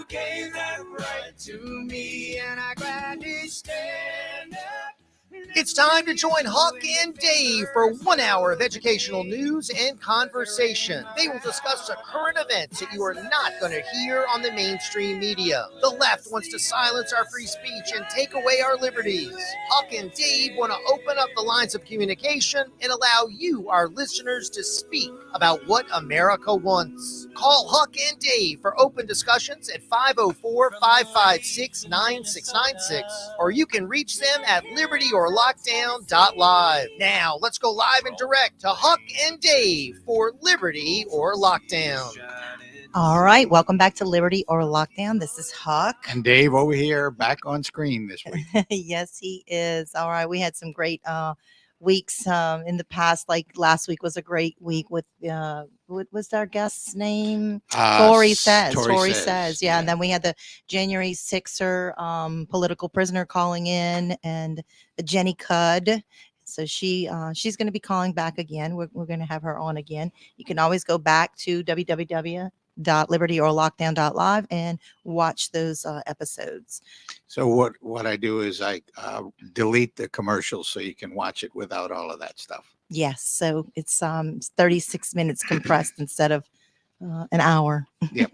You gave that right to me, and I gladly stand up. It's time to join Huck and Dave for 1 hour of educational news and conversation. They will discuss the current events that you are not going to hear on the mainstream media. The left wants to silence our free speech and take away our liberties. Huck and Dave want to open up the lines of communication and allow you, our listeners, to speak about what America wants. Call Huck and Dave for open discussions at 504-556-9696, or you can reach them at Libertyorlockdown.live. Now, let's go live and direct to Huck and Dave for Liberty or Lockdown. All right, welcome back to Liberty or Lockdown. This is Huck. And Dave over here back on screen this week. Yes, he is. All right, we had some great weeks in the past. Like last week was a great week with what was our guest's name? Tori says. Yeah, and then we had the January 6er political prisoner calling in, and Jenny Cudd. So she's going to be calling back again. We're going to have her on again. You can always go back to www.libertyorlockdown.live and watch those episodes. So what I do is I delete the commercials so you can watch it without all of that stuff. Yes, so it's 36 minutes compressed instead of an hour. Yep.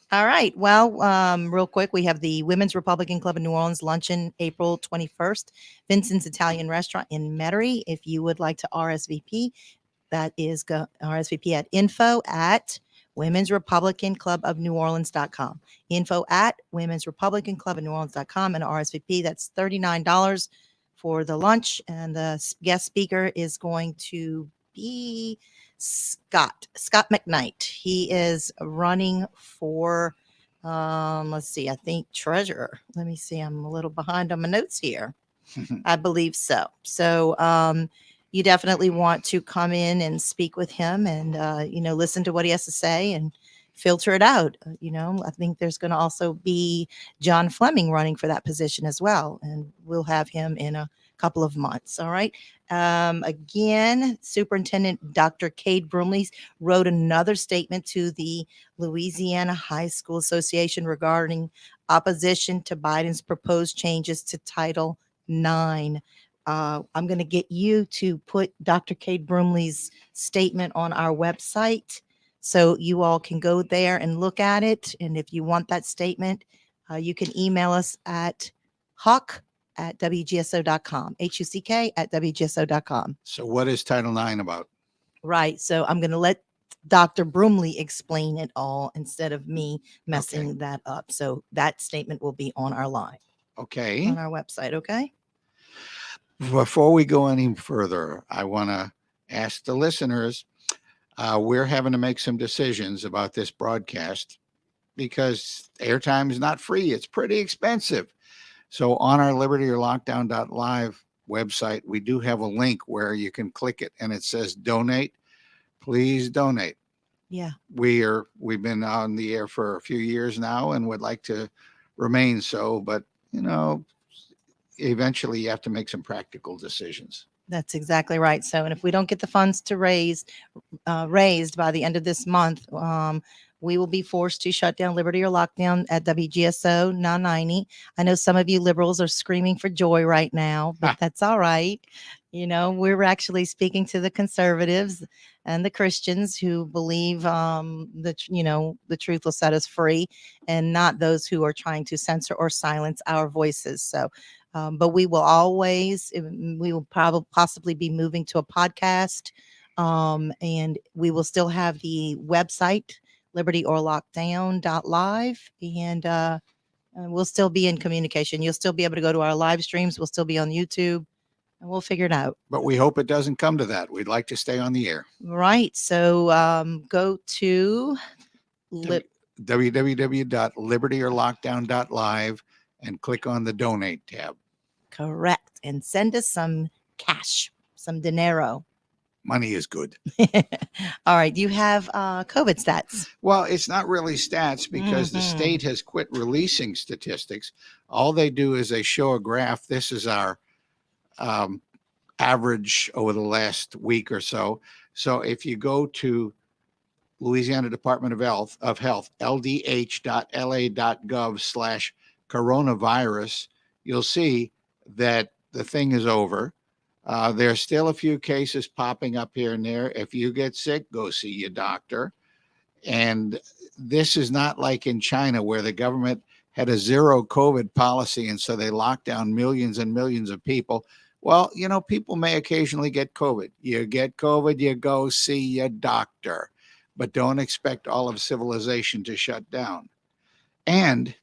All right. Well, real quick, we have the Women's Republican Club in New Orleans luncheon April 21st, Vincent's Italian Restaurant in Metairie. If you would like to RSVP, that is RSVP at info@Women's Republican Club of New Orleans.com. Info@Women's Republican Club of New Orleans.com, and RSVP, that's $39 for the lunch. And the guest speaker is going to be Scott McKnight. He is running for, let's see, I think treasurer. Let me see. I'm a little behind on my notes here. I believe so. So, you definitely want to come in and speak with him and, listen to what he has to say and filter it out. I think there's going to also be John Fleming running for that position as well. And we'll have him in a couple of months. All right. Again, Superintendent Dr. Cade Brumley wrote another statement to the Louisiana High School Association regarding opposition to Biden's proposed changes to Title IX. I'm going to get you to put Dr. Cade Brumley's statement on our website so you all can go there and look at it. And if you want that statement, you can email us at huck@wgso.com, HUCK@wgso.com. So what is Title IX about? Right. So I'm going to let Dr. Brumley explain it all instead of me messing that up. So that statement will be on our line. Okay. On our website. Okay. Before we go any further, I want to ask the listeners, we're having to make some decisions about this broadcast because airtime is not free. It's pretty expensive. So on our Libertyorlockdown.live website, we do have a link where you can click it and it says donate. Please donate. Yeah. We've been on the air for a few years now and would like to remain so, but eventually you have to make some practical decisions. That's exactly right. So, and if we don't get the funds to raised by the end of this month, we will be forced to shut down Liberty or Lockdown at WGSO 990. I know some of you liberals are screaming for joy right now, but that's all right. We're actually speaking to the conservatives and the Christians who believe the truth will set us free, and not those who are trying to censor or silence our voices. So, but we will possibly be moving to a podcast, and we will still have the website, Libertyorlockdown.live, and we'll still be in communication. You'll still be able to go to our live streams. We'll still be on YouTube, and we'll figure it out. But we hope it doesn't come to that. We'd like to stay on the air. Right. So go to www.libertyorlockdown.live and click on the donate tab. Correct. And send us some cash, some dinero. Money is good. All right. Do you have COVID stats? Well, it's not really stats because the state has quit releasing statistics. All they do is they show a graph. This is our average over the last week or so. So if you go to Louisiana Department of Health, ldh.la.gov/coronavirus, you'll see that the thing is over. There's still a few cases popping up here and there. If you get sick, go see your doctor. And this is not like in China where the government had a zero COVID policy, and so they locked down millions and millions of people. Well, people may occasionally get COVID. You get COVID, you go see your doctor, but don't expect all of civilization to shut down. And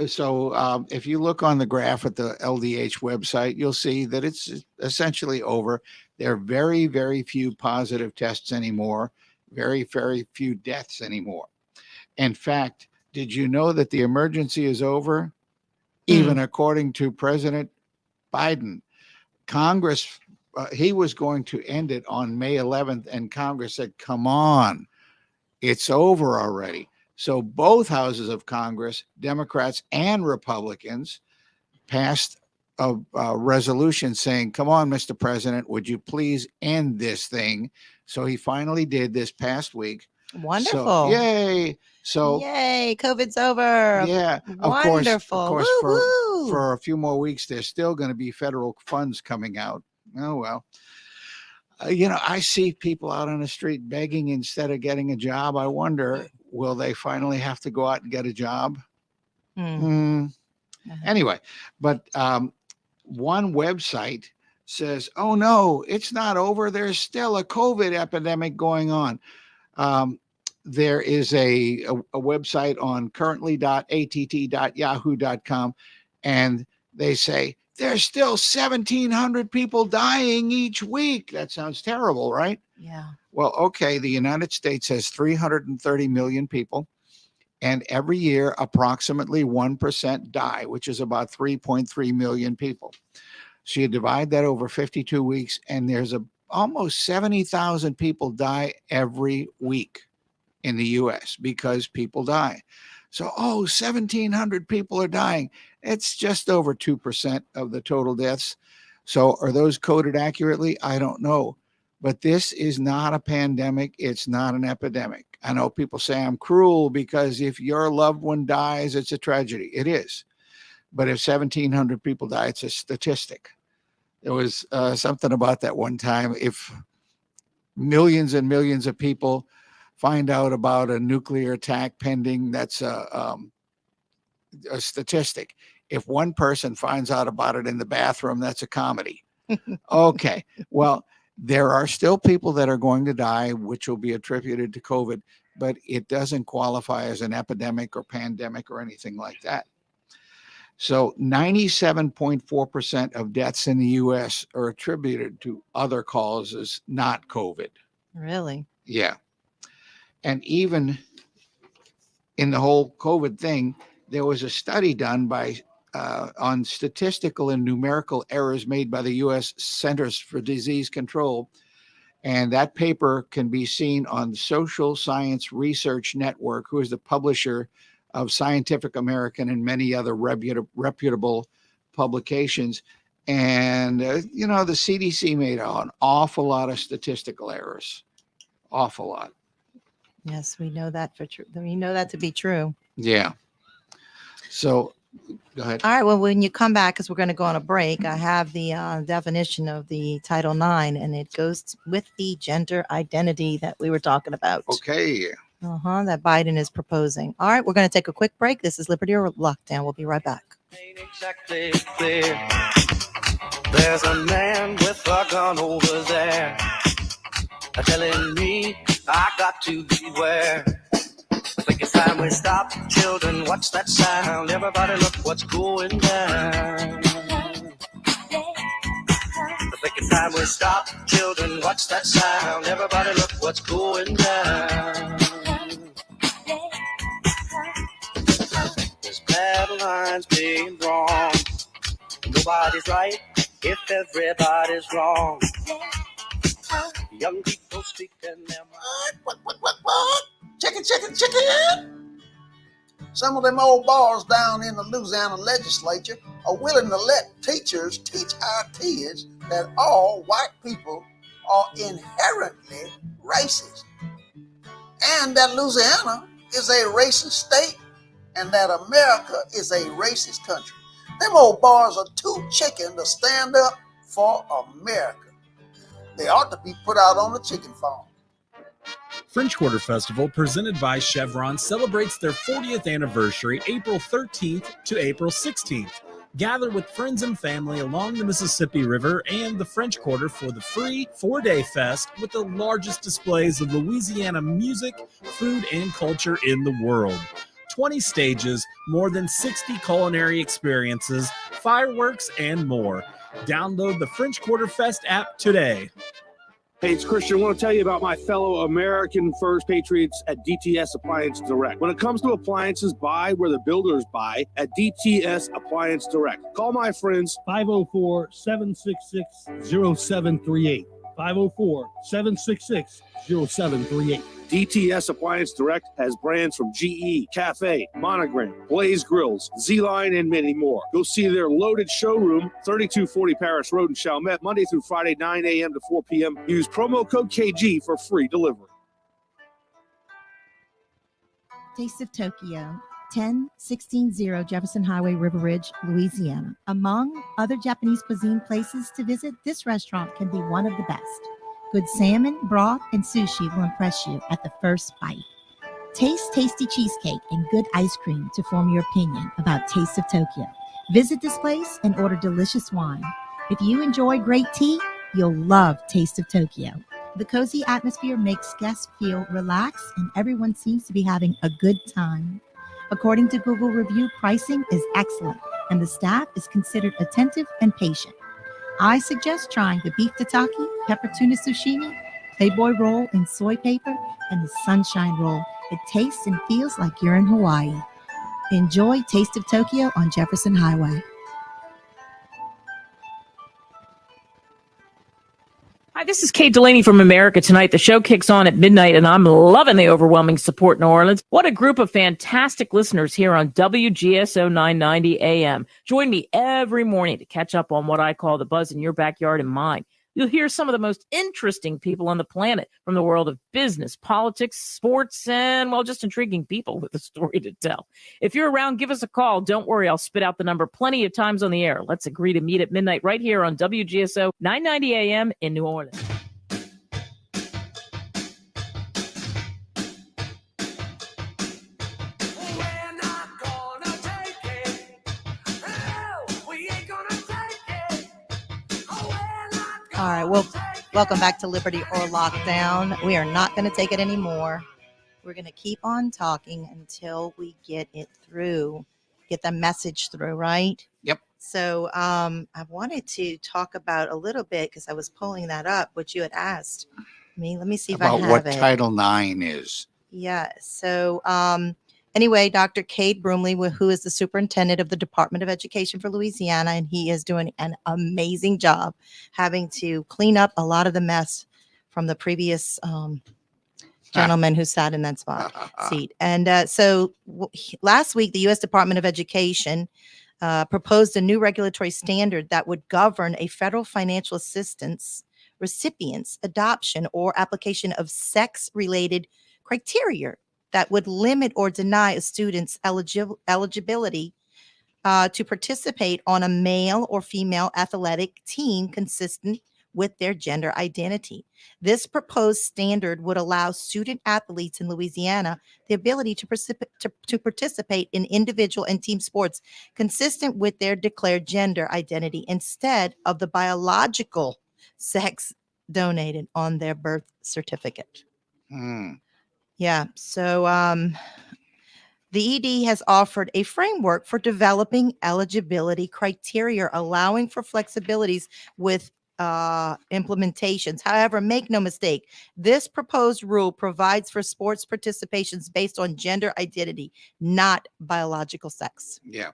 so if you look on the graph at the LDH website, you'll see that it's essentially over. There are very, very few positive tests anymore, very, very few deaths anymore. In fact, did you know that the emergency is over? Even according to President Biden. Congress, he was going to end it on May 11th, and Congress said, come on, it's over already. So both houses of Congress, Democrats and Republicans, passed a resolution saying, come on, Mr. President, would you please end this thing? So he finally did this past week. Wonderful. So, yay. So yay, COVID's over. Yeah. Wonderful. Of course, for a few more weeks, there's still going to be federal funds coming out. Oh, well. I see people out on the street begging instead of getting a job. I wonder, will they finally have to go out and get a job? Anyway, but one website says, oh, no, it's not over. There's still a COVID epidemic going on. There is a website on currently.att.yahoo.com, and they say there's still 1,700 people dying each week. That sounds terrible, right? Yeah. Well, okay, the United States has 330 million people, and every year approximately 1% die, which is about 3.3 million people. So you divide that over 52 weeks, and there's almost 70,000 people die every week in the US because people die. So, 1,700 people are dying. It's just over 2% of the total deaths. So are those coded accurately? I don't know. But this is not a pandemic. It's not an epidemic. I know people say I'm cruel because if your loved one dies, it's a tragedy. It is. But if 1,700 people die, it's a statistic. There was something about that one time. If millions and millions of people find out about a nuclear attack pending, that's a statistic. If one person finds out about it in the bathroom, that's a comedy. Okay. Well, there are still people that are going to die, which will be attributed to COVID, but it doesn't qualify as an epidemic or pandemic or anything like that. So 97.4% of deaths in the US are attributed to other causes, not COVID. Really? Yeah. And even in the whole COVID thing, there was a study done by on statistical and numerical errors made by the U.S. Centers for Disease Control. And that paper can be seen on Social Science Research Network, who is the publisher of Scientific American and many other reputable publications. And, the CDC made an awful lot of statistical errors. Awful lot. Yes, we know that for true. We know that to be true. Yeah. So go ahead. All right. Well, when you come back, because we're going to go on a break, I have the definition of the Title IX, and it goes with the gender identity that we were talking about. Okay. That Biden is proposing. All right. We're going to take a quick break. This is Liberty or Lockdown. We'll be right back. Ain't exactly clear. There's a man with a gun over there telling me I got to beware. I think it's time we stop. Children, watch that sound. Everybody look what's going down. I think it's time we stop. Children, watch that sound. Everybody look what's going down. There's battle lines being drawn. Nobody's right if everybody's wrong. Young people speaking their mind. What? Chicken. Some of them old bars down in the Louisiana legislature are willing to let teachers teach our kids that all white people are inherently racist. and that Louisiana is a racist state and that America is a racist country. Them old bars are too chicken to stand up for America. They ought to be put out on the chicken farm. French Quarter Festival, presented by Chevron, celebrates their 40th anniversary April 13th to April 16th. Gather with friends and family along the Mississippi River and the French Quarter for the free 4-day fest with the largest displays of Louisiana music, food, and culture in the world. 20 stages, more than 60 culinary experiences, fireworks, and more. Download the French Quarter Fest app today. Hey, it's Christian. I want to tell you about my fellow American First Patriots at DTS Appliance Direct. When it comes to appliances, buy where the builders buy at DTS Appliance Direct. Call my friends 504-766-0738. 504-766-0738. DTS Appliance Direct has brands from GE, Cafe, Monogram, Blaze Grills, Z-Line, and many more. Go see their loaded showroom, 3240 Paris Road in Chalmette, Monday through Friday, 9 a.m. to 4 p.m. Use promo code KG for free delivery. Taste of Tokyo, 10160 Jefferson Highway, River Ridge, Louisiana. Among other Japanese cuisine places to visit, this restaurant can be one of the best. Good salmon, broth, and sushi will impress you at the first bite. Taste tasty cheesecake and good ice cream to form your opinion about Taste of Tokyo. Visit this place and order delicious wine. If you enjoy great tea, you'll love Taste of Tokyo. The cozy atmosphere makes guests feel relaxed and everyone seems to be having a good time. According to Google review, pricing is excellent and the staff is considered attentive and patient. I suggest trying the beef tataki, pepper tuna sashimi, Playboy roll in soy paper, and the sunshine roll. It tastes and feels like you're in Hawaii. Enjoy Taste of Tokyo on Jefferson Highway. Hi, this is Kate Delaney from America Tonight. The show kicks on at midnight, and I'm loving the overwhelming support in New Orleans. What a group of fantastic listeners here on WGSO 990 AM. Join me every morning to catch up on what I call the buzz in your backyard and mine. You'll hear some of the most interesting people on the planet from the world of business, politics, sports, and, well, just intriguing people with a story to tell. If you're around, give us a call. Don't worry, I'll spit out the number plenty of times on the air. Let's agree to meet at midnight right here on WGSO 990 AM in New Orleans. All right, well, welcome back to Liberty or Lockdown. We are not going to take it anymore. We're going to keep on talking until we get it through, get the message through, right? Yep. So I wanted to talk about a little bit, because I was pulling that up, what you had asked me. Let me see if I have About it. what Title IX is. Yeah. So anyway, Dr. Cade Brumley, who is the superintendent of the Department of Education for Louisiana, and he is doing an amazing job having to clean up a lot of the mess from the previous gentleman who sat in that seat. And so last week, the U.S. Department of Education proposed a new regulatory standard that would govern a federal financial assistance recipient's adoption or application of sex-related criteria that would limit or deny a student's eligibility to participate on a male or female athletic team consistent with their gender identity. This proposed standard would allow student athletes in Louisiana the ability to participate in individual and team sports consistent with their declared gender identity instead of the biological sex donated on their birth certificate. Yeah. So the ED has offered a framework for developing eligibility criteria, allowing for flexibilities with implementations. However, make no mistake, this proposed rule provides for sports participations based on gender identity, not biological sex. Yeah.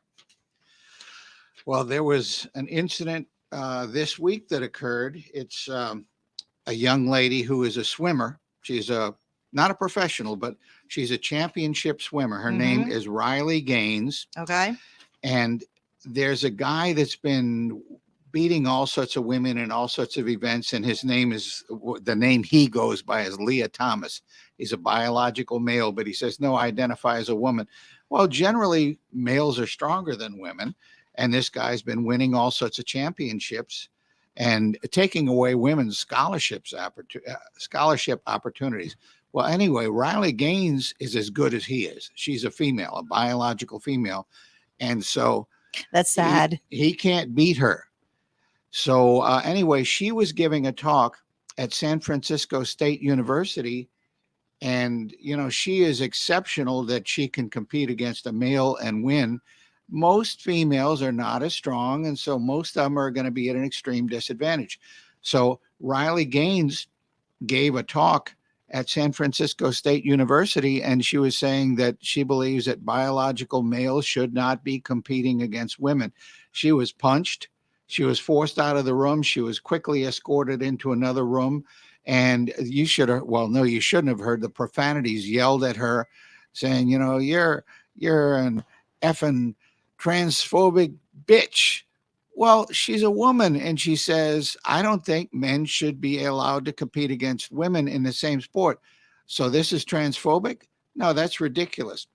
Well, there was an incident this week that occurred. It's a young lady who is a swimmer. She's not a professional, but she's a championship swimmer. Her name is Riley Gaines. Okay. And there's a guy that's been beating all sorts of women in all sorts of events. And his name is, the name he goes by is Leah Thomas. He's a biological male, but he says, no, I identify as a woman. Well, generally, males are stronger than women. And this guy's been winning all sorts of championships and taking away women's scholarship opportunities. Well, anyway, Riley Gaines is as good as he is. She's a female, a biological female. And so That's sad. He can't beat her. So anyway, she was giving a talk at San Francisco State University. And, you know, she is exceptional that she can compete against a male and win. Most females are not as strong. And so most of them are going to be at an extreme disadvantage. So Riley Gaines gave a talk at San Francisco State University, and she was saying that she believes that biological males should not be competing against women. She was punched. She was forced out of the room. She was quickly escorted into another room. And you should have, well, no, you shouldn't have heard the profanities yelled at her saying, you know, you're an effing transphobic bitch. Well, she's a woman, and she says, I don't think men should be allowed to compete against women in the same sport. So this is transphobic? No, that's ridiculous.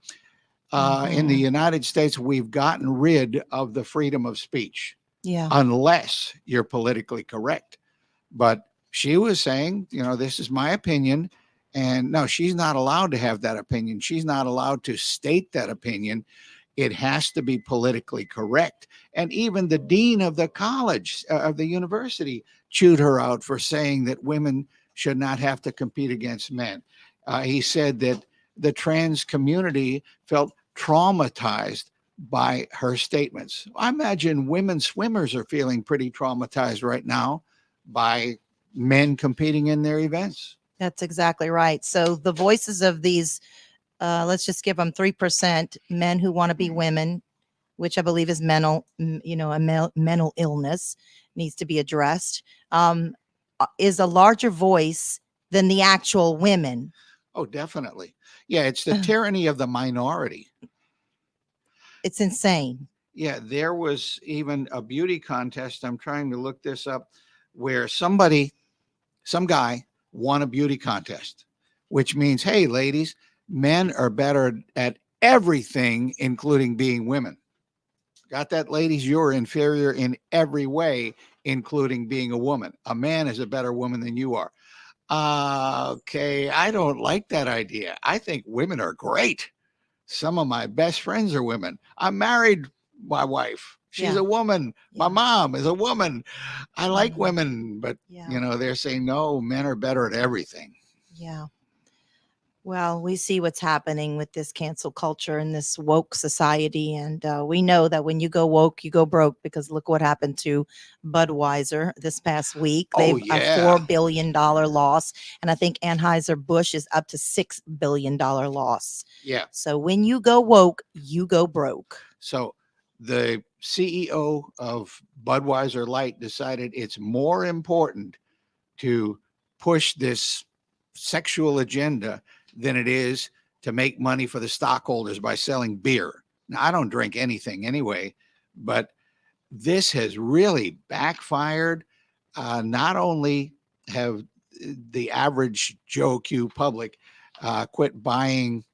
In the United States, we've gotten rid of the freedom of speech. Yeah. Unless you're politically correct. But she was saying, you know, this is my opinion. And no, she's not allowed to have that opinion. She's not allowed to state that opinion. It has to be politically correct. And even the dean of the college, of the university, chewed her out for saying that women should not have to compete against men. He said that the trans community felt traumatized by her statements. I imagine women swimmers are feeling pretty traumatized right now by men competing in their events. That's exactly right. So the voices of these, let's just give them 3% men who want to be women, which I believe is mental, mental illness, needs to be addressed, is a larger voice than the actual women. Oh, definitely. Yeah, it's the tyranny of the minority. It's insane. Yeah, there was even a beauty contest. I'm trying to look this up, where some guy won a beauty contest, which means, hey, ladies, men are better at everything, including being women. Got that, ladies? You're inferior in every way, including being a woman. A man is a better woman than you are. Okay, I don't like that idea. I think women are great. Some of my best friends are women. I married my wife. She's a woman. My mom is a woman. I like women, but they're saying, no, men are better at everything. Yeah. Well, we see what's happening with this cancel culture and this woke society. And we know that when you go woke, you go broke, because look what happened to Budweiser this past week. They've a $4 billion loss. And I think Anheuser-Busch is up to $6 billion loss. Yeah. So when you go woke, you go broke. So the CEO of Budweiser Light decided it's more important to push this sexual agenda than it is to make money for the stockholders by selling beer. Now, I don't drink anything anyway, but this has really backfired. Not only have the average Joe Q public quit buying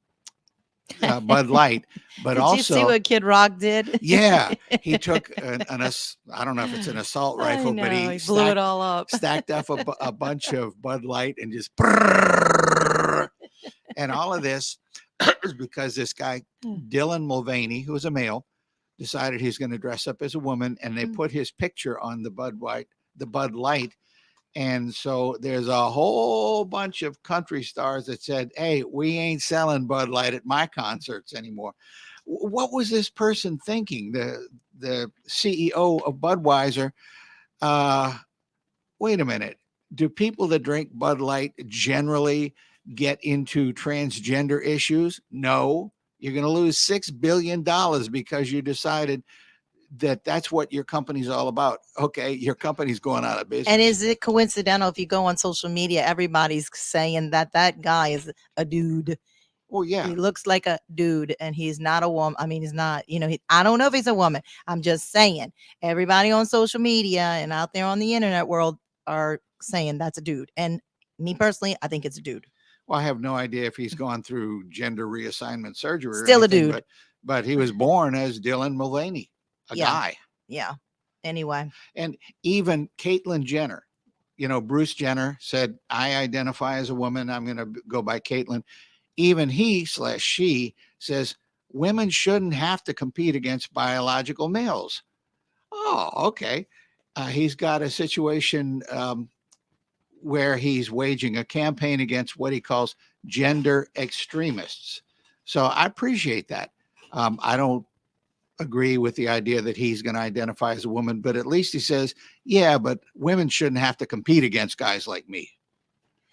Bud Light, but did also, you see what Kid Rock did? Yeah, he took I don't know if it's an assault rifle, but he blew it all up. Stacked up a bunch of Bud Light and just, and all of this is because this guy, Dylan Mulvaney, who is a male, decided he's going to dress up as a woman, and they put his picture on the Bud Light. And so there's a whole bunch of country stars that said, hey, we ain't selling Bud Light at my concerts anymore. What was this person thinking? The CEO of Budweiser, wait a minute. Do people that drink Bud Light generally get into transgender issues? No. You're going to lose $6 billion because you decided that that's what your company's all about. Okay, your company's going out of business. And is it coincidental if you go on social media, everybody's saying that guy is a dude? Oh yeah. He looks like a dude, and he's not a woman. I mean, he's not, I don't know if he's a woman. I'm just saying, everybody on social media and out there on the internet world are saying that's a dude. And me personally, I think it's a dude. Well, I have no idea if he's gone through gender reassignment surgery or Still a anything, dude. but he was born as Dylan Mulvaney, a guy. Yeah. Anyway. And even Caitlyn Jenner, Bruce Jenner said, I identify as a woman. I'm going to go by Caitlyn. Even he/she says women shouldn't have to compete against biological males. Oh, okay. He's got a situation where he's waging a campaign against what he calls gender extremists. So I appreciate that. I don't agree with the idea that he's going to identify as a woman, but at least he says, yeah, but women shouldn't have to compete against guys like me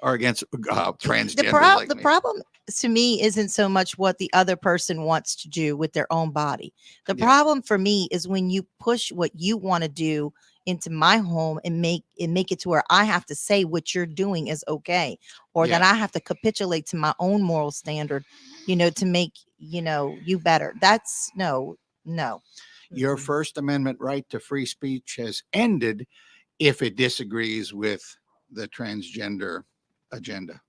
or against transgender. The problem to me isn't so much what the other person wants to do with their own body. The problem for me is when you push what you want to do into my home and make it to where I have to say what you're doing is okay, or that I have to capitulate to my own moral standard, to make, you better. That's no. Your First Amendment right to free speech has ended if it disagrees with the transgender agenda.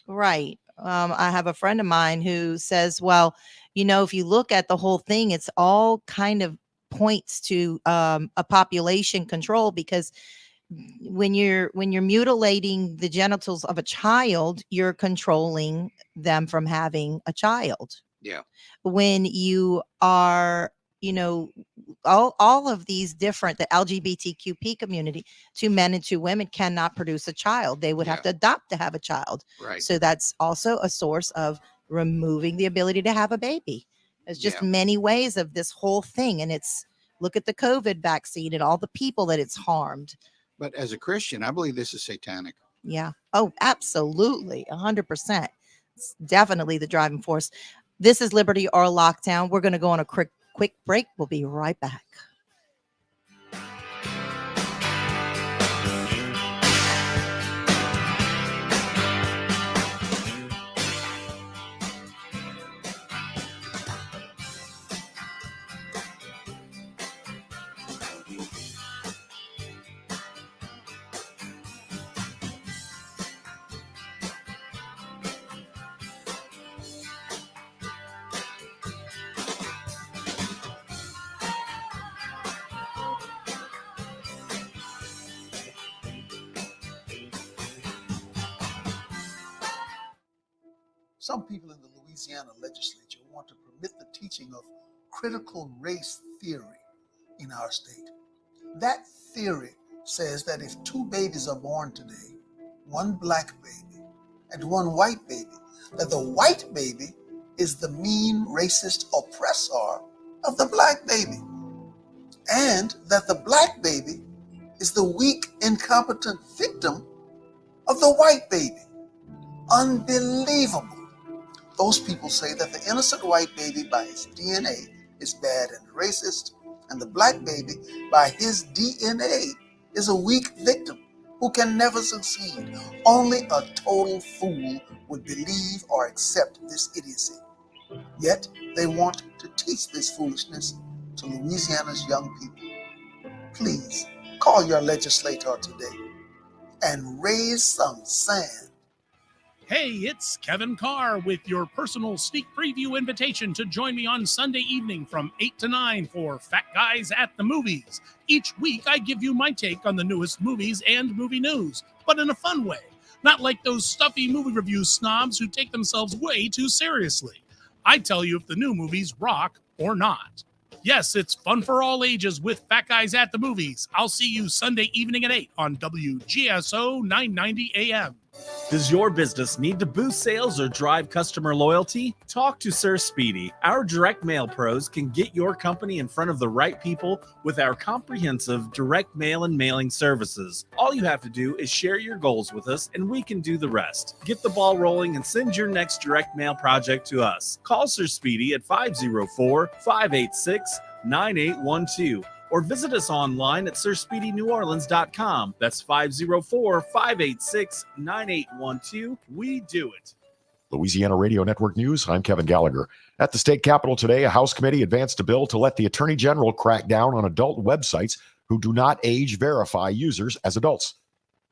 Right. I have a friend of mine who says, well, if you look at the whole thing, it's all kind of points to a population control, because when you're mutilating the genitals of a child, you're controlling them from having a child. Yeah. When you are, all of these different, the LGBTQP community, 2 men and 2 women cannot produce a child. They would have to adopt to have a child. Right. So that's also a source of removing the ability to have a baby. There's just many ways of this whole thing. And look at the COVID vaccine and all the people that it's harmed. But as a Christian, I believe this is satanic. Yeah. Oh, absolutely. 100%. It's definitely the driving force. This is Liberty or Lockdown. We're going to go on a quick break. We'll be right back. Some people in the Louisiana legislature want to permit the teaching of critical race theory in our state. That theory says that if 2 babies are born today, 1 black baby and 1 white baby, that the white baby is the mean racist oppressor of the black baby, and that the black baby is the weak, incompetent victim of the white baby. Unbelievable. Those people say that the innocent white baby by his DNA is bad and racist, and the black baby by his DNA is a weak victim who can never succeed. Only a total fool would believe or accept this idiocy. Yet they want to teach this foolishness to Louisiana's young people. Please call your legislator today and raise some sand. Hey, it's Kevin Carr with your personal sneak preview invitation to join me on Sunday evening from 8 to 9 for Fat Guys at the Movies. Each week, I give you my take on the newest movies and movie news, but in a fun way. Not like those stuffy movie review snobs who take themselves way too seriously. I tell you if the new movies rock or not. Yes, it's fun for all ages with Fat Guys at the Movies. I'll see you Sunday evening at 8 on WGSO 990 AM. Does your business need to boost sales or drive customer loyalty? Talk to Sir Speedy. Our direct mail pros can get your company in front of the right people with our comprehensive direct mail and mailing services. All you have to do is share your goals with us and we can do the rest. Get the ball rolling and send your next direct mail project to us. Call Sir Speedy at 504-586-9812. or visit us online at SirSpeedyNewOrleans.com. That's 504-586-9812. We do it. Louisiana Radio Network News, I'm Kevin Gallagher. At the state capitol today, a House committee advanced a bill to let the Attorney General crack down on adult websites who do not age verify users as adults.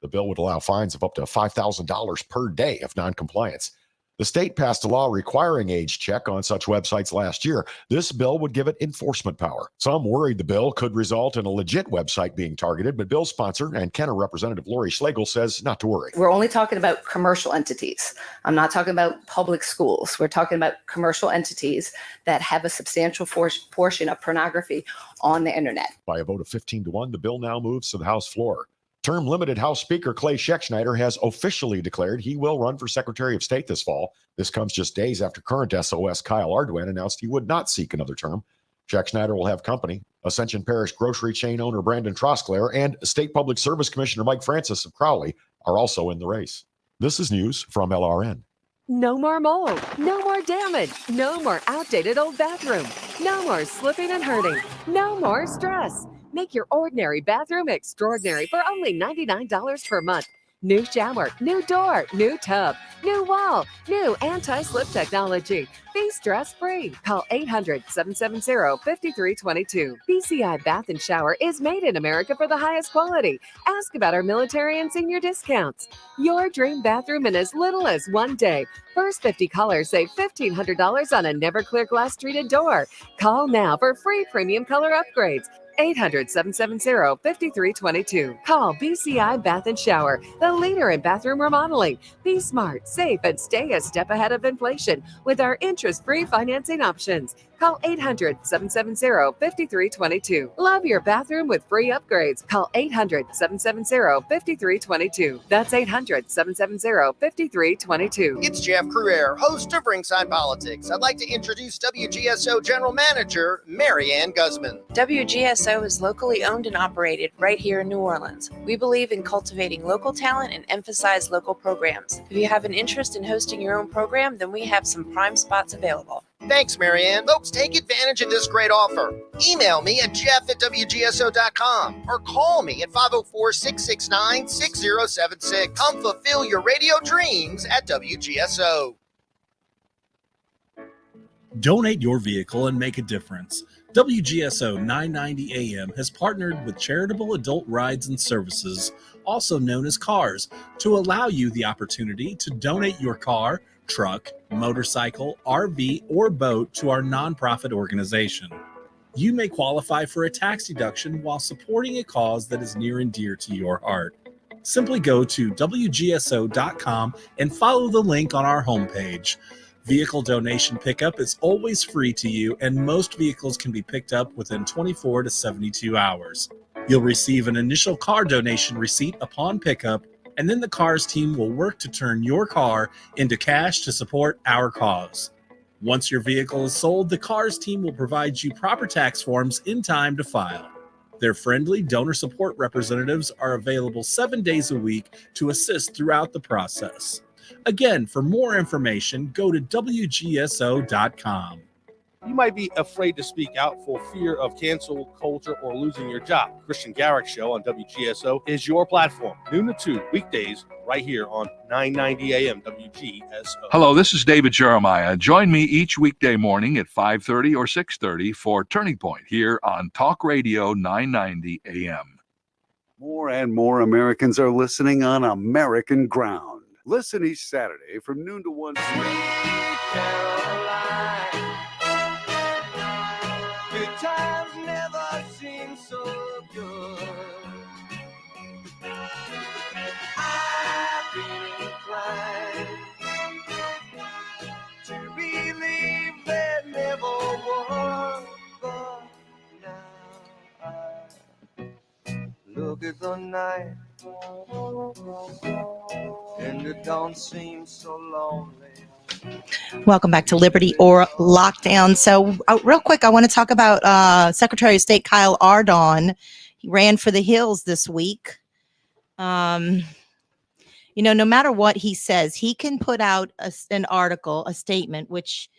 The bill would allow fines of up to $5,000 per day of noncompliance. The state passed a law requiring age check on such websites last year. This bill would give it enforcement power. Some worried the bill could result in a legit website being targeted, but bill sponsor and Kenner Representative Lori Schlegel says not to worry. We're only talking about commercial entities. I'm not talking about public schools. We're talking about commercial entities that have a substantial portion of pornography on the internet. By a vote of 15-1, the bill now moves to the House floor. Term-limited House Speaker Clay Schexnayder has officially declared he will run for Secretary of State this fall. This comes just days after current SOS Kyle Ardoin announced he would not seek another term. Schexnayder will have company. Ascension Parish grocery chain owner Brandon Trosclair and State Public Service Commissioner Mike Francis of Crowley are also in the race. This is news from LRN. No more mold, no more damage, no more outdated old bathroom, no more slipping and hurting, no more stress. Make your ordinary bathroom extraordinary for only $99 per month. New shower, new door, new tub, new wall, new anti-slip technology. Be stress-free. Call 800-770-5322. BCI Bath and Shower is made in America for the highest quality. Ask about our military and senior discounts. Your dream bathroom in as little as one day. First 50 callers save $1,500 on a never clear glass treated door. Call now for free premium color upgrades. 800-770-5322. Call BCI Bath and Shower, the leader in bathroom remodeling. Be smart, safe, and stay a step ahead of inflation with our interest-free financing options. Call 800-770-5322. Love your bathroom with free upgrades. Call 800-770-5322. That's 800-770-5322. It's Jeff Cruer, host of Ringside Politics. I'd like to introduce WGSO General Manager Mary Ann Guzman. WGSO is locally owned and operated right here in New Orleans. We believe in cultivating local talent and emphasize local programs. If you have an interest in hosting your own program, then we have some prime spots available. Thanks, Marianne. Folks, take advantage of this great offer. Email me at jeff@wgso.com or call me at 504-669-6076. Come fulfill your radio dreams at WGSO. Donate your vehicle and make a difference. WGSO 990 AM has partnered with Charitable Adult Rides and Services, also known as CARS, to allow you the opportunity to donate your car, truck, motorcycle, RV, or boat to our nonprofit organization. You may qualify for a tax deduction while supporting a cause that is near and dear to your heart. Simply go to WGSO.com and follow the link on our homepage. Vehicle donation pickup is always free to you, and most vehicles can be picked up within 24 to 72 hours. You'll receive an initial car donation receipt upon pickup, and then the CARS team will work to turn your car into cash to support our cause. Once your vehicle is sold, the CARS team will provide you proper tax forms in time to file. Their friendly donor support representatives are available 7 days a week to assist throughout the process. Again, for more information, go to WGSO.com. You might be afraid to speak out for fear of cancel culture or losing your job. Christian Garrick's show on WGSO is your platform. Noon to 2 weekdays right here on 990 AM WGSO. Hello, this is David Jeremiah. Join me each weekday morning at 5:30 or 6:30 for Turning Point here on Talk Radio 990 AM. More and more Americans are listening on American ground. Listen each Saturday from noon to 1 p.m. Good times never seem so good. I've been inclined to believe there never was, but now I look at the night and it don't seem so lonely. Welcome back to Liberty or Lockdown. So real quick, I want to talk about Secretary of State Kyle Ardoin. He ran for the Hills this week. No matter what he says, he can put out an article, a statement, which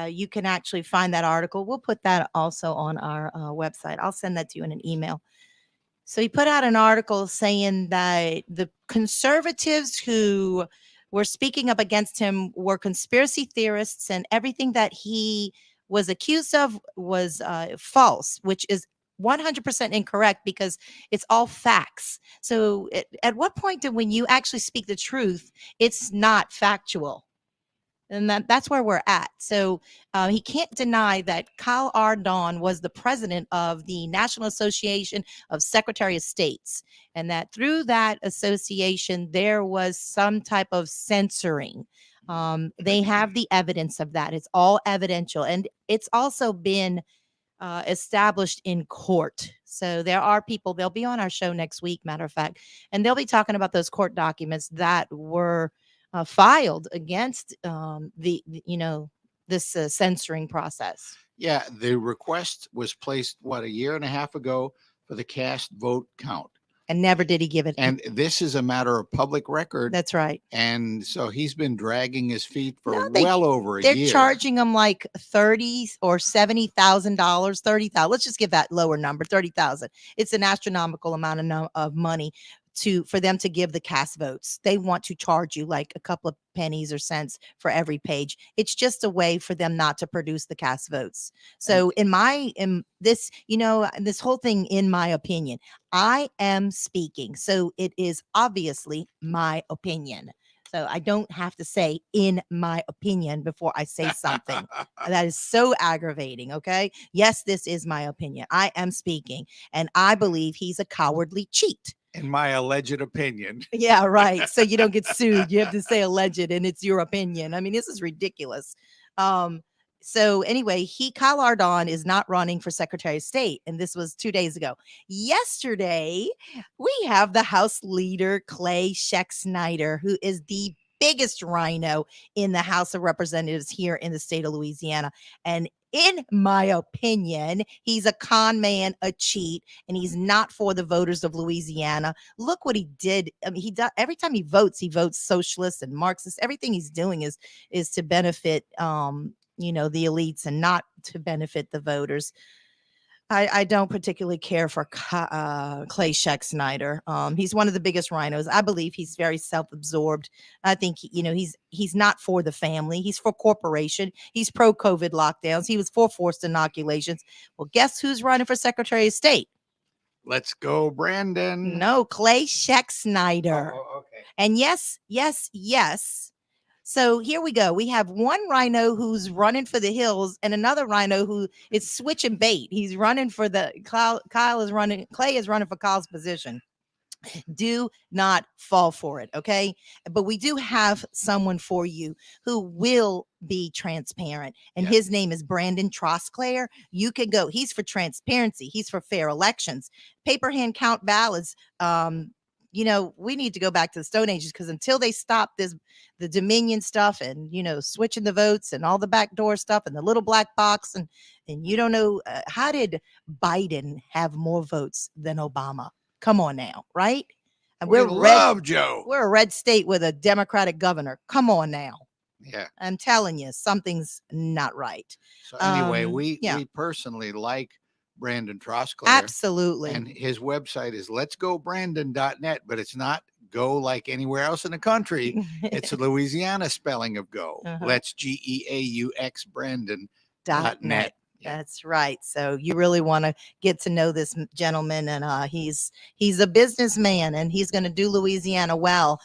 you can actually find that article. We'll put that also on our website. I'll send that to you in an email. So he put out an article saying that the conservatives who were speaking up against him were conspiracy theorists, and everything that he was accused of was false, which is 100% incorrect because it's all facts. So at what point when you actually speak the truth, it's not factual? And that's where we're at. So he can't deny that Kyle Ardoin was the president of the National Association of Secretary of States, and that through that association, there was some type of censoring. They have the evidence of that. It's all evidential. And it's also been established in court. So there are people, they'll be on our show next week, matter of fact, and they'll be talking about those court documents that were filed against this censoring process. Yeah, the request was placed, a year and a half ago for the cast vote count. And never did he give it. And this is a matter of public record. That's right. And so he's been dragging his feet for well over a year. They're charging him like $30,000 or $70,000, $30,000. Let's just give that lower number, $30,000. It's an astronomical amount of money for them to give the cast votes. They want to charge you like a couple of pennies or cents for every page. It's just a way for them not to produce the cast votes. So in this whole thing, in my opinion, I am speaking. So it is obviously my opinion. So I don't have to say in my opinion before I say something. That is so aggravating. Okay. Yes, this is my opinion. I am speaking, and I believe he's a cowardly cheat. In my alleged opinion. Yeah, right. So you don't get sued. You have to say alleged, and it's your opinion. I mean, this is ridiculous. So anyway, Kyle Ardoin is not running for Secretary of State, and this was 2 days ago. Yesterday, we have the House Leader Clay Scheck-Snyder, who is the biggest rhino in the House of Representatives here in the state of Louisiana. And in my opinion, he's a con man, a cheat, and he's not for the voters of Louisiana. Look what he did. I mean, every time he votes socialist and Marxist. Everything he's doing is to benefit the elites and not to benefit the voters. I don't particularly care for Clay Scheck-Snyder. He's one of the biggest rhinos. I believe he's very self-absorbed. I think he's not for the family. He's for corporation. He's pro-COVID lockdowns. He was for forced inoculations. Well, guess who's running for Secretary of State? Let's go, Brandon. No, Clay Scheck-Snyder. Oh, okay. And yes. So here we go. We have one rhino who's running for the hills and another rhino who is switching bait. He's running for Clay is running for Kyle's position. Do not fall for it, okay? But we do have someone for you who will be transparent, and his name is Brandon Trosclair. You can go. He's for transparency. He's for fair elections. Paper hand count ballots. We need to go back to the Stone Ages, because until they stop the Dominion stuff and, switching the votes and all the backdoor stuff and the little black box and you don't know, how did Biden have more votes than Obama? Come on now, right? And we love Joe. We're a red state with a Democratic governor. Come on now. Yeah. I'm telling you, something's not right. So anyway, we personally like Brandon Trosclair. Absolutely. And his website is letsgobrandon.net, but it's not go like anywhere else in the country. It's a Louisiana spelling of go. Let's GEAUX Brandon.net. That's right. So you really want to get to know this gentleman, and he's a businessman, and he's going to do Louisiana well.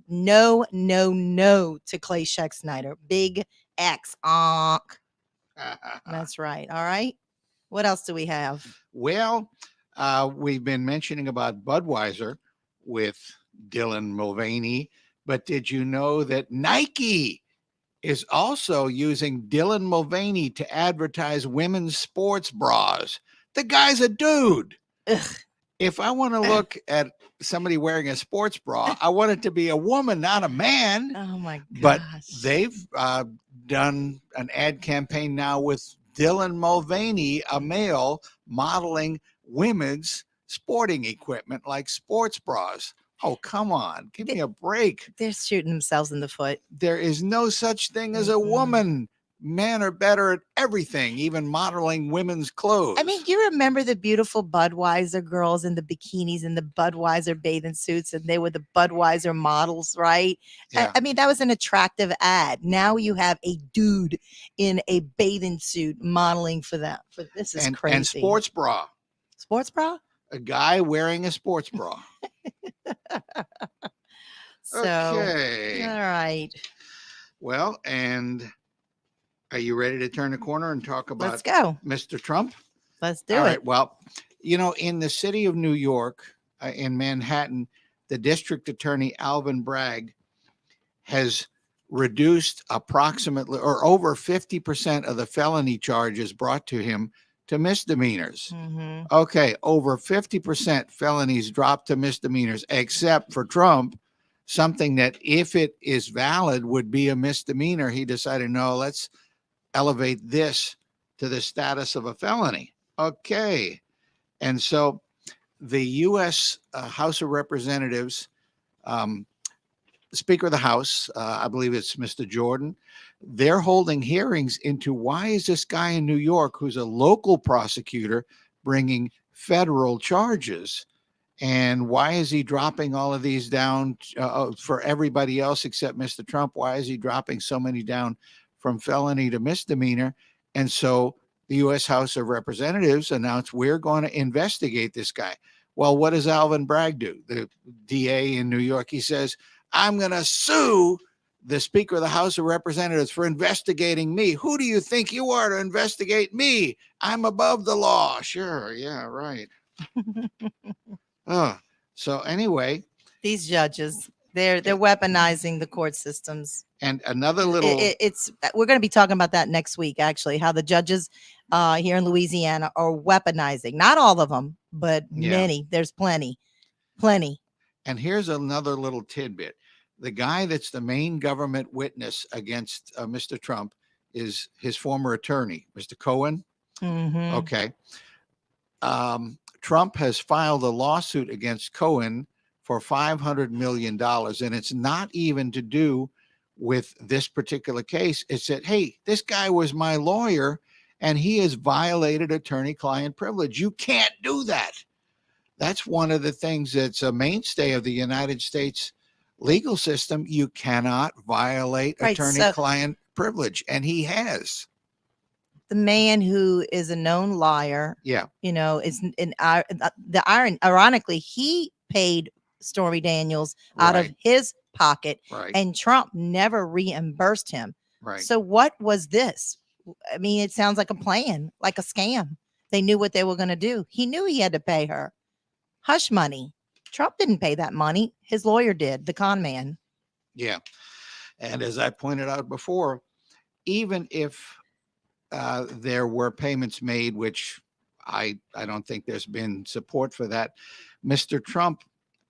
No to Clay Scheck-Snyder. Big X. That's right. All right. What else do we have? Well, we've been mentioning about Budweiser with Dylan Mulvaney, but did you know that Nike is also using Dylan Mulvaney to advertise women's sports bras? The guy's a dude. Ugh. If I want to look at somebody wearing a sports bra, I want it to be a woman, not a man. Oh my gosh. But they've done an ad campaign now with Dylan Mulvaney, a male, modeling women's sporting equipment like sports bras. Oh, come on. Give me a break. They're shooting themselves in the foot. There is no such thing as a woman Men are better at everything, even modeling women's clothes. I mean, you remember the beautiful Budweiser girls in the bikinis and the Budweiser bathing suits, and they were the Budweiser models, right? Yeah. I mean, that was an attractive ad. Now you have a dude in a bathing suit modeling for them. This is crazy. And sports bra. Sports bra? A guy wearing a sports bra. So, okay. All right. Well, and are you ready to turn the corner and talk about Let's go. Mr. Trump? Let's do All it. right. Well, in the city of New York, in Manhattan, the district attorney, Alvin Bragg, has reduced approximately or over 50% of the felony charges brought to him to misdemeanors. Mm-hmm. Okay, over 50% felonies dropped to misdemeanors, except for Trump, something that if it is valid would be a misdemeanor. He decided, no, let's elevate this to the status of a felony. Okay. And so the U.S. House of Representatives, Speaker of the House, I believe it's Mr. Jordan, they're holding hearings into why is this guy in New York who's a local prosecutor bringing federal charges? And why is he dropping all of these down for everybody else except Mr. Trump? Why is he dropping so many down from felony to misdemeanor? And so the U.S. House of Representatives announced, we're going to investigate this guy. Well, what does Alvin Bragg do? The DA in New York, he says, I'm going to sue the Speaker of the House of Representatives for investigating me. Who do you think you are to investigate me? I'm above the law. Sure. Yeah, right. So anyway, these judges, they're weaponizing the court systems. And another little, we're going to be talking about that next week, actually, how the judges here in Louisiana are weaponizing. Not all of them, but many. There's plenty. And here's another little tidbit. The guy that's the main government witness against Mr. Trump is his former attorney, Mr. Cohen. Mm-hmm. Okay. Trump has filed a lawsuit against Cohen for $500 million. And it's not even to do with this particular case. It's that, hey, this guy was my lawyer and he has violated attorney-client privilege. You can't do that. That's one of the things that's a mainstay of the United States legal system. You cannot violate attorney-client privilege. And he has. The man who is a known liar, is ironically, he paid Stormy Daniels out of his pocket, and Trump never reimbursed him. Right. So what was this? I mean, it sounds like a plan, like a scam. They knew what they were going to do. He knew he had to pay her hush money. Trump didn't pay that money. His lawyer did, the con man. Yeah. And as I pointed out before, even if there were payments made, which I don't think there's been support for that, Mr. Trump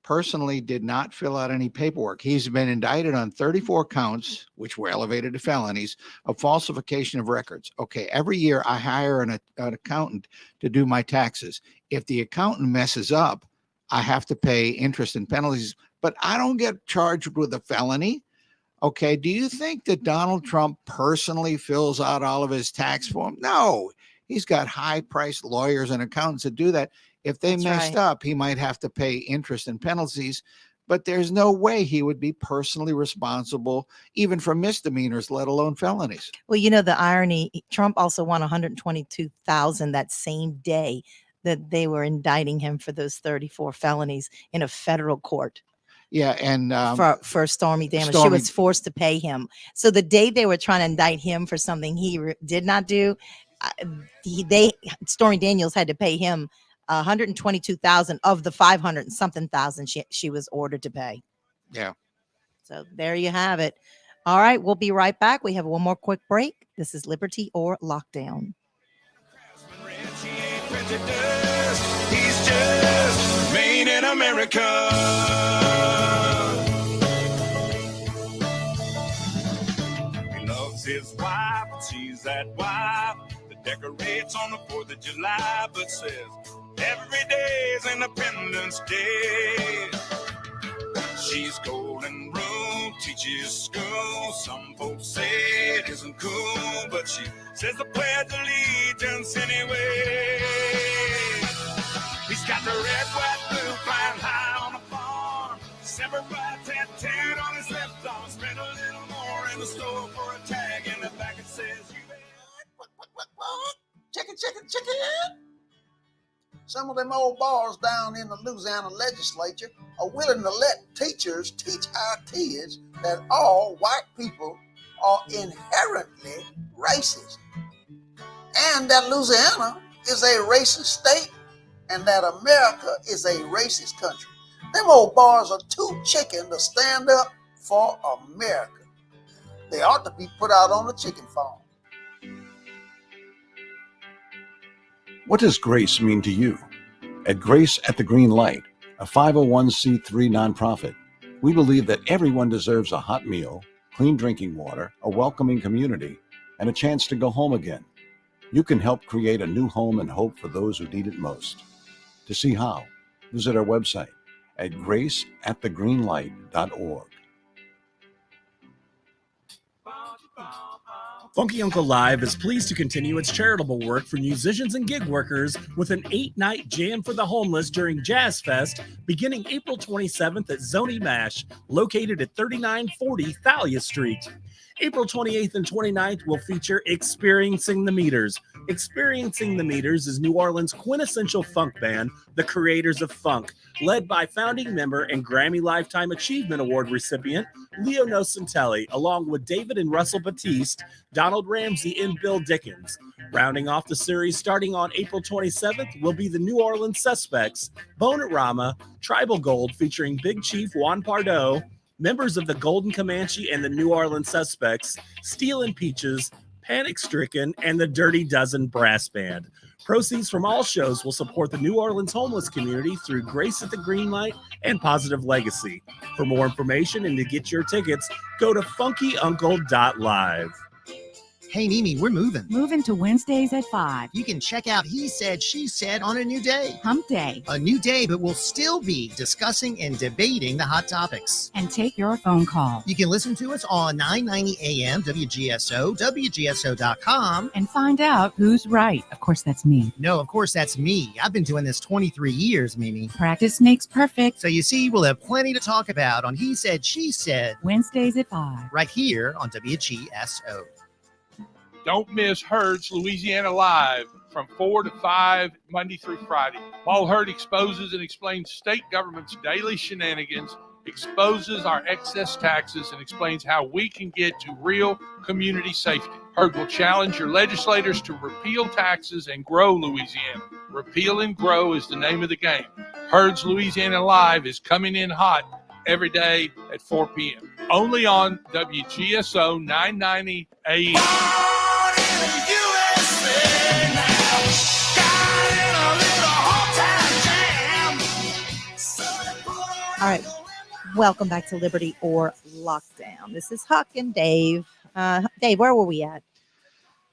personally did not fill out any paperwork. He's been indicted on 34 counts, which were elevated to felonies, of falsification of records. Okay, every year I hire an accountant to do my taxes. If the accountant messes up, I have to pay interest and penalties, but I don't get charged with a felony. Okay, do you think that Donald Trump personally fills out all of his tax form? No, he's got high-priced lawyers and accountants that do that. If they messed up, he might have to pay interest and penalties, but there's no way he would be personally responsible even for misdemeanors, let alone felonies. Well, the irony, Trump also won $122,000 that same day that they were indicting him for those 34 felonies in a federal court. Yeah, and for Stormy Daniels, she was forced to pay him. So the day they were trying to indict him for something he did not do, Stormy Daniels had to pay him $122,000 of the $500-something thousand she was ordered to pay. Yeah. So there you have it. All right, we'll be right back. We have one more quick break. This is Liberty or Lockdown. He's just made in America. He loves his wife, and she's that wife that decorates on the 4th of July, but says every day is Independence Day. She's golden rule teaches school. Some folks say it isn't cool, but she says the Pledge of Allegiance anyway. He's got the red, white, blue flying high on the farm. Semper Fi tattooed on his left arm. Spend a little more in the store for a tag in the back it says you. Chicken. Some of them old bars down in the Louisiana legislature are willing to let teachers teach our kids that all white people are inherently racist, and that Louisiana is a racist state, and that America is a racist country. Them old bars are too chicken to stand up for America. They ought to be put out on the chicken farm. What does grace mean to you? At Grace at the Green Light, a 501c3 nonprofit, we believe that everyone deserves a hot meal, clean drinking water, a welcoming community, and a chance to go home again. You can help create a new home and hope for those who need it most. To see how, visit our website at graceatthegreenlight.org. Funky Uncle Live is pleased to continue its charitable work for musicians and gig workers with an 8-night jam for the homeless during Jazz Fest beginning April 27th at Zony Mash, located at 3940 Thalia Street. April 28th and 29th will feature Experiencing the Meters. Experiencing the Meters is New Orleans' quintessential funk band, the Creators of Funk, led by founding member and Grammy Lifetime Achievement Award recipient Leo Nocentelli, along with David and Russell Batiste, Donald Ramsey, and Bill Dickens. Rounding off the series starting on April 27th will be the New Orleans Suspects, Bonerama, Tribal Gold featuring Big Chief Juan Pardo, members of the Golden Comanche and the New Orleans Suspects, Steel and Peaches, Panic Stricken, and the Dirty Dozen Brass Band. Proceeds from all shows will support the New Orleans homeless community through Grace at the Green Light and Positive Legacy. For more information and to get your tickets, go to funkyuncle.live. Hey, Mimi, we're moving. Moving to Wednesdays at 5. You can check out He Said, She Said on a new day. Hump Day. A new day, but we'll still be discussing and debating the hot topics. And take your phone call. You can listen to us on 990 AM, WGSO, WGSO.com. And find out who's right. Of course, that's me. No, of course, that's me. I've been doing this 23 years, Mimi. Practice makes perfect. So you see, we'll have plenty to talk about on He Said, She Said. Wednesdays at 5. Right here on WGSO. Don't miss Herd's Louisiana Live from 4 to 5, Monday through Friday. While Herd exposes and explains state government's daily shenanigans, exposes our excess taxes, and explains how we can get to real community safety. Herd will challenge your legislators to repeal taxes and grow Louisiana. Repeal and grow is the name of the game. Herd's Louisiana Live is coming in hot every day at 4 p.m. Only on WGSO 990 AM. All right. Welcome back to Liberty or Lockdown. This is Huck and Dave. Dave, where were we at?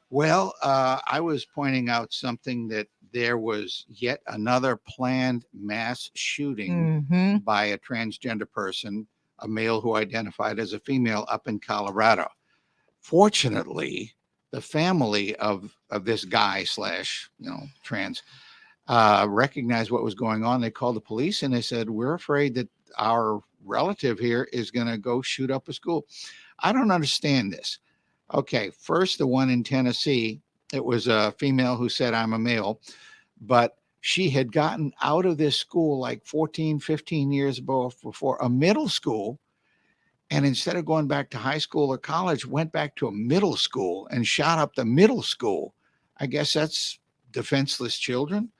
Well, I was pointing out something that there was yet another planned mass shooting by a transgender person, a male who identified as a female, up in Colorado. Fortunately, the family of this guy / trans recognized what was going on. They called the police and they said, we're afraid that our relative here is going to go shoot up a school. I don't understand this. Okay, first, the one in Tennessee, it was a female who said, I'm a male, but she had gotten out of this school like 14, 15 years before, a middle school. And instead of going back to high school or college, went back to a middle school and shot up the middle school. I guess that's defenseless children.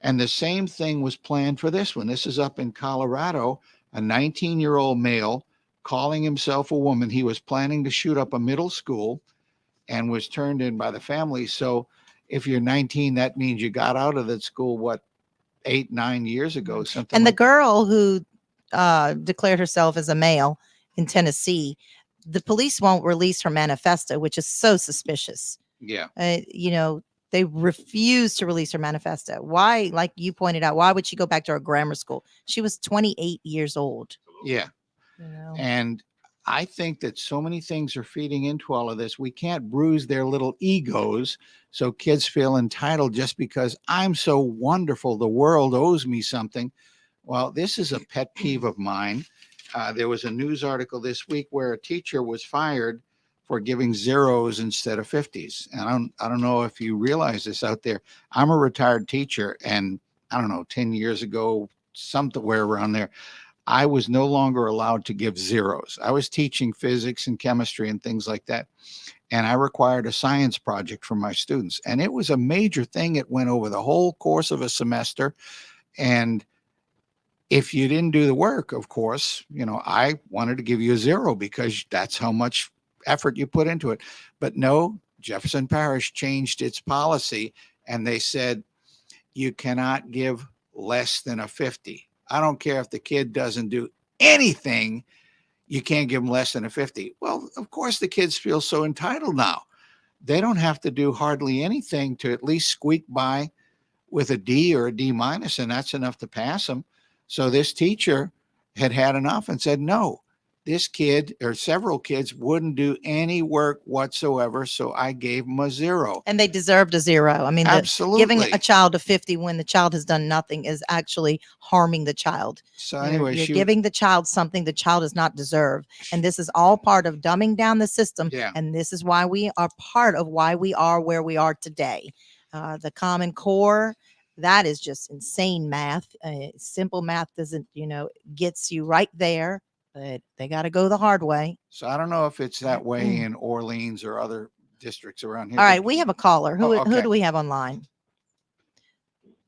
And the same thing was planned for this one. This is up in Colorado, a 19-year-old male calling himself a woman. He was planning to shoot up a middle school and was turned in by the family. So if you're 19, that means you got out of that school, 8-9 years ago, something. And the girl who declared herself as a male in Tennessee, the police won't release her manifesto, which is so suspicious. Yeah. They refuse to release her manifesto. Why? Like you pointed out, why would she go back to her grammar school? She was 28 years old. Yeah. And I think that so many things are feeding into all of this. We can't bruise their little egos so kids feel entitled just because I'm so wonderful. The world owes me something. Well, this is a pet peeve of mine. There was a news article this week where a teacher was fired for giving zeros instead of 50s. And I don't know if you realize this out there. I'm a retired teacher, and I don't know, 10 years ago, somewhere around there, I was no longer allowed to give zeros. I was teaching physics and chemistry and things like that. And I required a science project from my students. And it was a major thing. It went over the whole course of a semester. And if you didn't do the work, of course, I wanted to give you a zero because that's how much effort you put into it. But no, Jefferson Parish changed its policy and they said, you cannot give less than a 50. I don't care if the kid doesn't do anything, you can't give them less than a 50. Well, of course, the kids feel so entitled now. They don't have to do hardly anything to at least squeak by with a D or a D minus, and that's enough to pass them. So this teacher had enough and said, no, this kid or several kids wouldn't do any work whatsoever. So I gave them a zero. And they deserved a zero. I mean, absolutely. Giving a child a 50 when the child has done nothing is actually harming the child. So anyway, you're giving the child something the child does not deserve. And this is all part of dumbing down the system. Yeah. And this is why we are part of why we are where we are today. The Common Core, that is just insane math. Simple math doesn't, gets you right there. But they got to go the hard way. So I don't know if it's that way in Orleans or other districts around here. All right, we have a caller. Who okay. do we have online?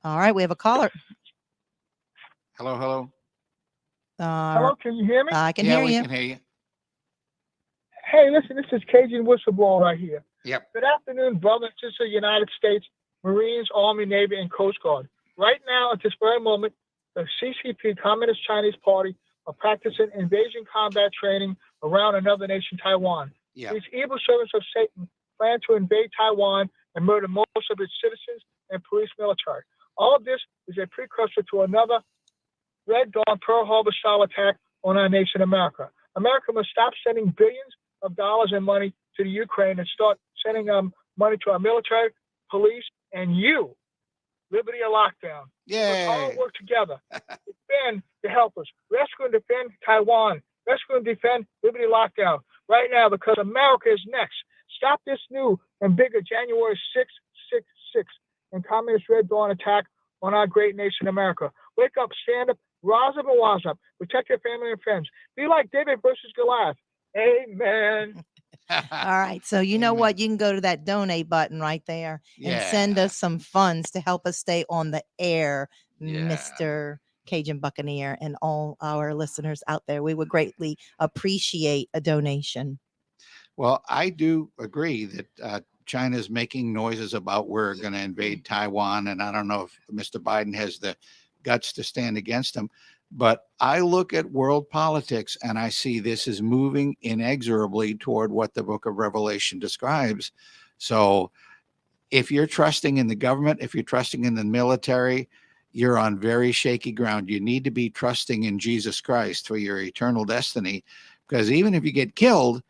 All right, we have a caller. Hello. Hello, can you hear me? I can hear you. Yeah, we can hear you. Hey, listen, this is Cajun Whistleblower right here. Yep. Good afternoon, brothers and sisters of the United States, Marines, Army, Navy, and Coast Guard. Right now, at this very moment, the CCP, Communist Chinese Party, are practicing invasion combat training around another nation, Taiwan. Yeah. These evil servants of Satan plan to invade Taiwan and murder most of its citizens and police military. All of this is a precursor to another Red Dawn Pearl Harbor style attack on our nation, America. America must stop sending billions of dollars in money to the Ukraine and start sending money to our military, police, and you. Liberty or lockdown. Yeah. Let's all work together. Defend to help us. Rescue and defend Taiwan. Rescue and defend Liberty lockdown right now because America is next. Stop this new and bigger January 666 and Communist Red Dawn attack on our great nation, America. Wake up, stand up, rise up and wise up. Protect your family and friends. Be like David versus Goliath. Amen. All right. So you know what? You can go to that donate button right there and send us some funds to help us stay on the air, Mr. Cajun Buccaneer and all our listeners out there. We would greatly appreciate a donation. Well, I do agree that China is making noises about we're going to invade Taiwan. And I don't know if Mr. Biden has the guts to stand against them. But I look at world politics and I see this is moving inexorably toward what the book of Revelation describes. So if you're trusting in the government, if you're trusting in the military, you're on very shaky ground. You need to be trusting in Jesus Christ for your eternal destiny, because even if you get killed,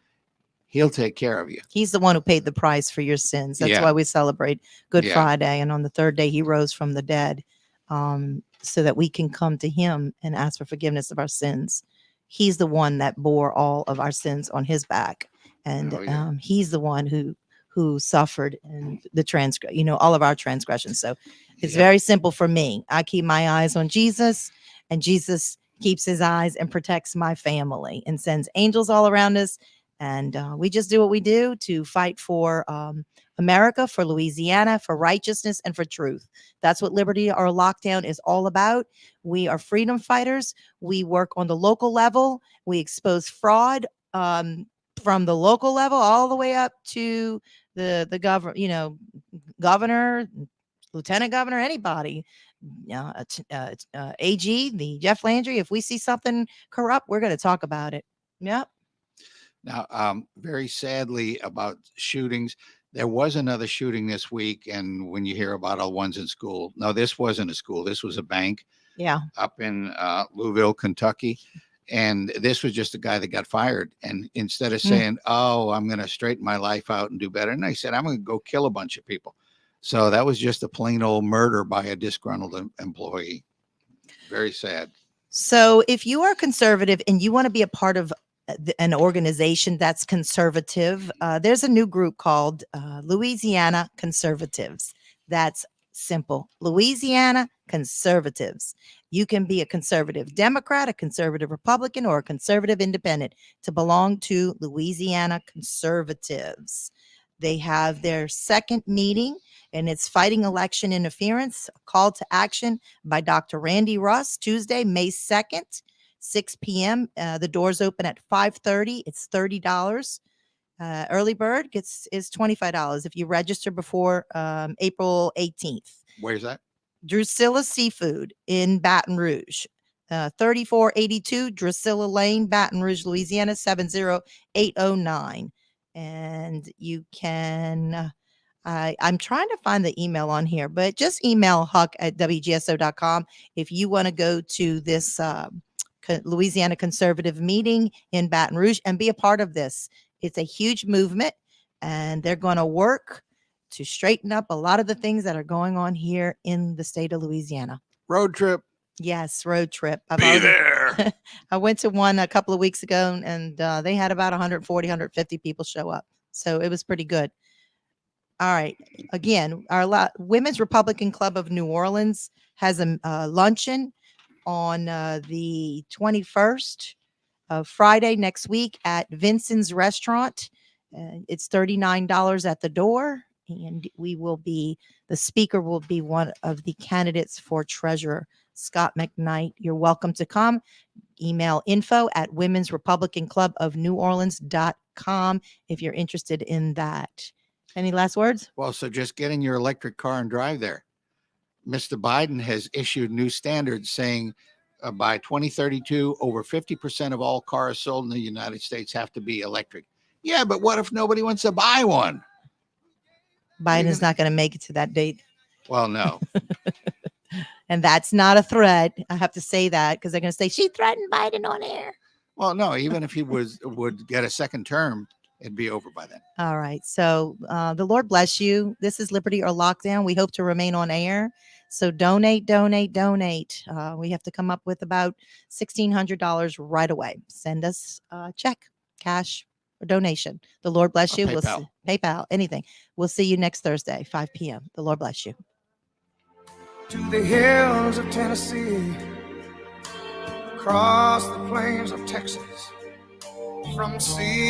he'll take care of you. He's the one who paid the price for your sins. That's why we celebrate Good Friday. And on the third day, he rose from the dead. So that we can come to him and ask for forgiveness of our sins. He's the one that bore all of our sins on his back. And he's the one who suffered and all of our transgressions. So it's very simple for me. I keep my eyes on Jesus, and Jesus keeps his eyes and protects my family and sends angels all around us. And we just do what we do to fight for America, for Louisiana, for righteousness, and for truth. That's what Liberty or Lockdown is all about. We are freedom fighters. We work on the local level. We expose fraud from the local level all the way up to the governor, lieutenant governor, anybody. AG, the Jeff Landry. If we see something corrupt, we're going to talk about it. Yep. Now, very sadly about shootings, there was another shooting this week. And when you hear about all ones in school, no, this wasn't a school. This was a bank. Yeah. Up in Louisville, Kentucky. And this was just a guy that got fired. And instead of Mm. saying, oh, I'm going to straighten my life out and do better, and I said, I'm going to go kill a bunch of people. So that was just a plain old murder by a disgruntled employee. Very sad. So if you are conservative and you want to be a part of an organization that's conservative, there's a new group called Louisiana Conservatives. That's simple. Louisiana Conservatives. You can be a conservative Democrat, a conservative Republican, or a conservative independent to belong to Louisiana Conservatives. They have their second meeting, and it's Fighting Election Interference, a call to action by Dr. Randy Russ, Tuesday, May 2nd, 6 p.m. The doors open at 5:30. It's $30. Early bird is $25 if you register before April 18th. Where's that? Drusilla Seafood in Baton Rouge. 3482 Drusilla Lane, Baton Rouge, Louisiana, 70809. And you can, I'm trying to find the email on here, but just email huck@wgso.com if you want to go to this Louisiana Conservative meeting in Baton Rouge and be a part of this. It's a huge movement, and they're going to work to straighten up a lot of the things that are going on here in the state of Louisiana. Road trip. Yes, road trip. Be there. I went to one a couple of weeks ago, and they had about 140, 150 people show up. So it was pretty good. All right. Again, our Women's Republican Club of New Orleans has a luncheon on the 21st of Friday next week at Vincent's Restaurant. It's $39 at the door. And the speaker will be one of the candidates for treasurer, Scott McKnight. You're welcome to come. Email info@women's republican club of New Orleans.com if you're interested in that. Any last words? Well, so just get in your electric car and drive there. Mr. Biden has issued new standards saying by 2032, over 50% of all cars sold in the United States have to be electric. Yeah, but what if nobody wants to buy one? Biden's not going to make it to that date. Well, no. And that's not a threat. I have to say that because they're going to say she threatened Biden on air. Well, no, even if he would get a second term, it'd be over by then. All right. So the Lord bless you. This is Liberty or Lockdown. We hope to remain on air. So donate. We have to come up with about $1,600 right away. Send us a check, cash, or donation. The Lord bless you. PayPal. PayPal, anything. We'll see you next Thursday, 5 p.m. The Lord bless you. To the hills of Tennessee, across the plains of Texas, from sea